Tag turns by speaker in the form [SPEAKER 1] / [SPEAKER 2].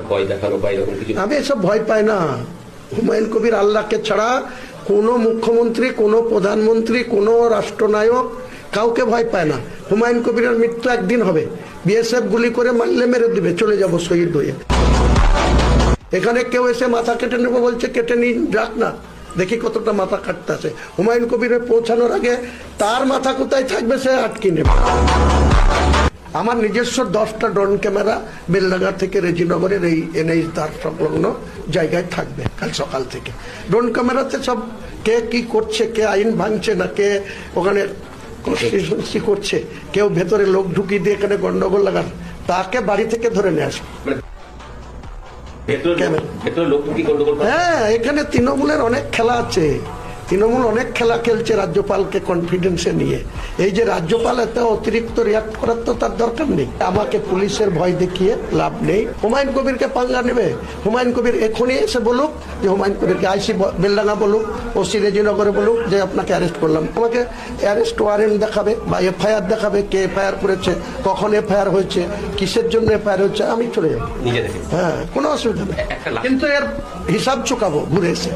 [SPEAKER 1] ভয় দেখানো বা এরকম কিছু?
[SPEAKER 2] আমি এসব ভয় পাই না। হুমায়ুন কবির আল্লাহকে ছাড়া কোনো মুখ্যমন্ত্রী, কোনো প্রধানমন্ত্রী, কোনো রাষ্ট্রনায়ক কাউকে ভয় পায় না। হুমায়ুন কবিরের মৃত্যু একদিন হবে, বিএসএফ গুলি করে মারলে মেরে দিবে, চলে যাব শহীদ হয়ে। এখানে কেউ এসে মাথা কেটে নেবো বলছে, কেটে নিন, যাক না, দেখি কতটা মাথা কাটতে আছে। হুমায়ুন কবিরে পৌঁছানোর আগে তার মাথা কোথায় থাকবে সে আটকে নেবে। আমার নিজস্ব 10টা ড্রোন ক্যামেরা বেলডাঙ্গা থেকে রেজিনগরের এই এনএইচ দ্বার সংলগ্ন জায়গায় থাকবে কাল সকাল থেকে। ড্রোন ক্যামেরাতে সব কে কি করছে, কে আইন ভাঙছে না, কে ওখানে কনস্টিটিউশনসি করছে, কেউ ভেতরে লোক ঢুকিয়ে দিয়ে এখানে গন্ডগোল লাগান, তাকে বাড়ি থেকে ধরে নিয়ে আসে। হ্যাঁ, এখানে তৃণমূলের অনেক খেলা আছে। তৃণমূল অনেক খেলা খেলছে রাজ্যপালকে কনফিডেন্সে নিয়ে। এই যে রাজ্যপাল এত অতিরিক্ত রিয়াক্ট করার তো তার দরকার নেই। আমাকে পুলিশের ভয় দেখিয়ে লাভ নেই। হুমায়ুন কবিরকে পাঙ্গা নেবে। হুমায়ুন কবির এখনই এসে বলুক যে হুমায়ুন কবিরকে আইসি বেলডাঙ্গা বলুক, ওসি রেজিনগরে বলুক যে আপনাকে অ্যারেস্ট করলাম। আমাকে অ্যারেস্ট ওয়ারেন্ট দেখাবে বা এফআইআর দেখাবে, কে এফআইআর করেছে, কখন এফআইআর হয়েছে, কিসের জন্য এফআইআর হয়েছে, আমি চলে যাবো। হ্যাঁ, কোনো অসুবিধা নেই, কিন্তু এর হিসাব চুকাবো ঘুরে এসে।